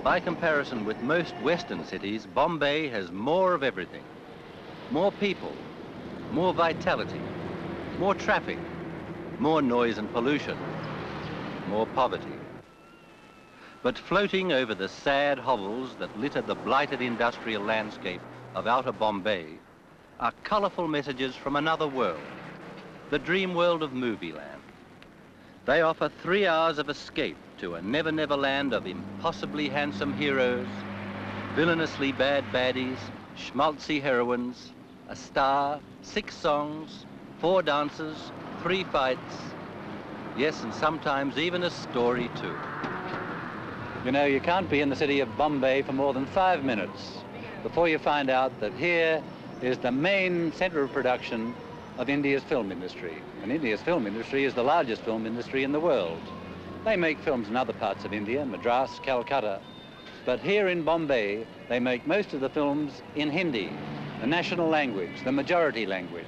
By comparison with most Western cities, Bombay has more of everything. More people, more vitality, more traffic, more noise and pollution, more poverty. But floating over the sad hovels that litter the blighted industrial landscape of outer Bombay are colourful messages from another world, the dream world of movie land. They offer 3 hours of escape to a never-never land of impossibly handsome heroes, villainously bad baddies, schmaltzy heroines, a star, 6 songs, 4 dances, 3 fights, yes, and sometimes even a story too. You know, you can't be in the city of Bombay for more than 5 minutes before you find out that here is the main centre of production of India's film industry. And India's film industry is the largest film industry in the world. They make films in other parts of India, Madras, Calcutta, but here in Bombay, they make most of the films in Hindi, the national language, the majority language.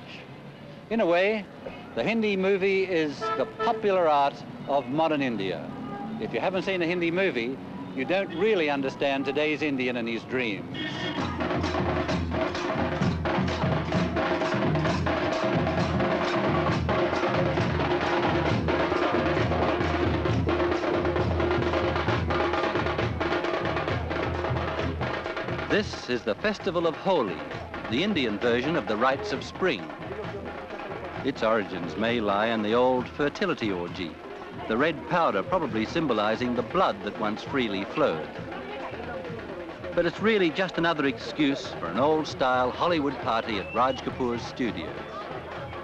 In a way, the Hindi movie is the popular art of modern India. If you haven't seen a Hindi movie, you don't really understand today's Indian and his dreams. This is the Festival of Holi, the Indian version of the rites of spring. Its origins may lie in the old fertility orgy, the red powder probably symbolizing the blood that once freely flowed. But it's really just another excuse for an old-style Hollywood party at Raj Kapoor's studios,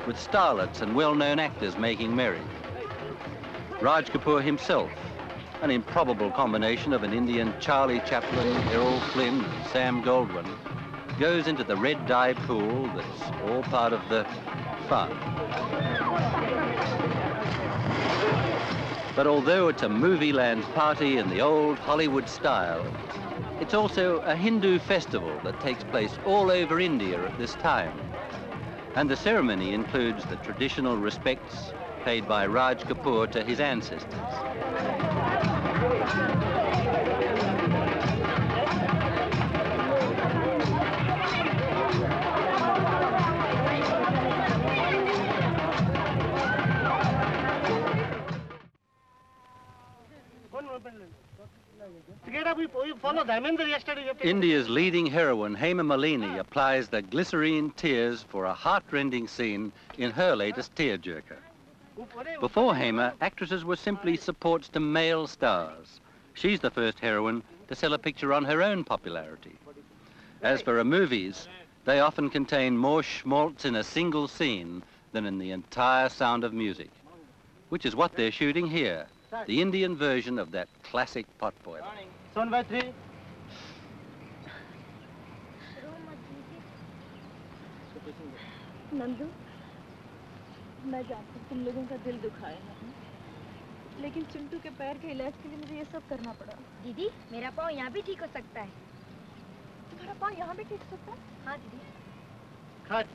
with starlets and well-known actors making merry. Raj Kapoor himself, an improbable combination of an Indian Charlie Chaplin, Errol Flynn and Sam Goldwyn, goes into the red dye pool that's all part of the fun. But although it's a movie land party in the old Hollywood style, it's also a Hindu festival that takes place all over India at this time. And the ceremony includes the traditional respects paid by Raj Kapoor to his ancestors. India's leading heroine, Hema Malini, applies the glycerine tears for a heart-rending scene in her latest tearjerker. Before Hema, actresses were simply supports to male stars. She's the first heroine to sell a picture on her own popularity. As for her movies, they often contain more schmaltz in a single scene than in the entire Sound of Music, which is what they're shooting here, the Indian version of that classic potboiler. Son by 3. Nandu, मैं जानती हूँ तुम लोगों का दिल दुखाया है, लेकिन चिंटू के पैर के इलाज के लिए मुझे ये सब करना पड़ा। दीदी, मेरा पाँव यहाँ भी ठीक हो सकता है। तुम्हारा पाँव यहाँ भी ठीक हो सकता है? हाँ दीदी। खट।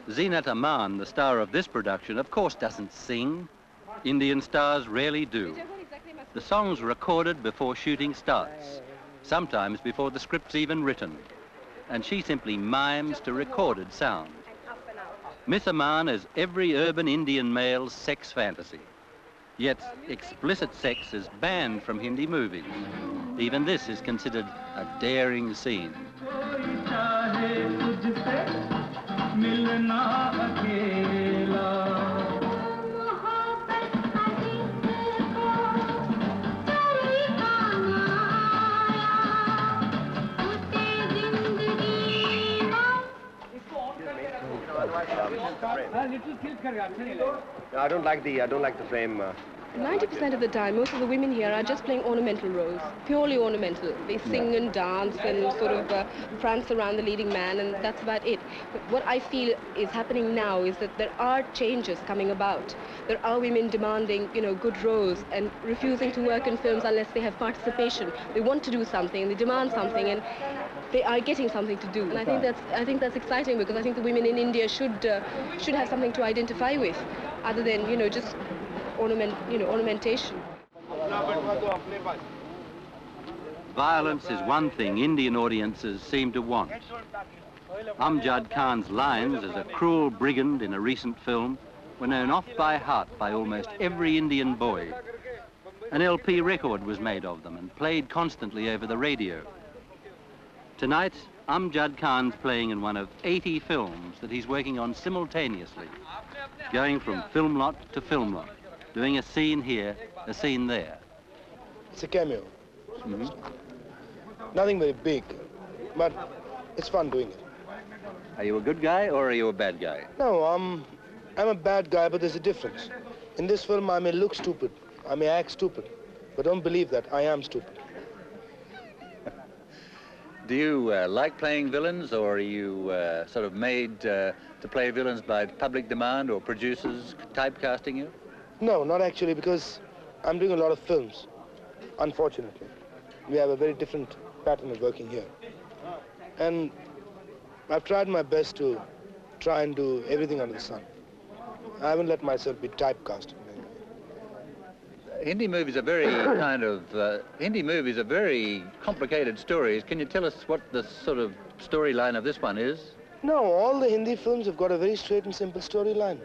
Zeenat Aman, the star of this production, of course doesn't sing. Indian stars rarely do. The song's recorded before shooting starts, sometimes before the script's even written, and she simply mimes to recorded sound. Miss Aman is every urban Indian male's sex fantasy. Yet explicit sex is banned from Hindi movies. Even this is considered a daring scene. I don't like the frame. 90% of the time, most of the women here are just playing ornamental roles, purely ornamental. They sing and dance and sort of prance around the leading man, and that's about it. But what I feel is happening now is that there are changes coming about. There are women demanding, you know, good roles and refusing to work in films unless they have participation. They want to do something, and they demand something, and they are getting something to do. And I think that's exciting, because I think the women in India should have something to identify with, other than, you know, just ornamentation. Violence is one thing Indian audiences seem to want. Amjad Khan's lines as a cruel brigand in a recent film were known off by heart by almost every Indian boy. An LP record was made of them and played constantly over the radio. Tonight, Amjad Khan's playing in one of 80 films that he's working on simultaneously, going from film lot to film lot, doing a scene here, a scene there. It's a cameo. Nothing very big, but it's fun doing it. Are you a good guy or are you a bad guy? No, I'm a bad guy, but there's a difference. In this film, I may look stupid, I may act stupid, but don't believe that I am stupid. Do you like playing villains, or are you sort of made to play villains by public demand or producers typecasting you? No, not actually, because I'm doing a lot of films, unfortunately. We have a very different pattern of working here. And I've tried my best to try and do everything under the sun. I haven't let myself be typecast. Hindi movies are very Hindi movies are very complicated stories. Can you tell us what the sort of storyline of this one is? No, all the Hindi films have got a very straight and simple storyline.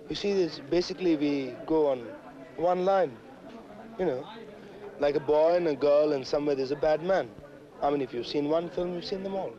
You see, this basically we go on one line, you know, like a boy and a girl, and somewhere there's a bad man. I mean, if you've seen one film, you've seen them all.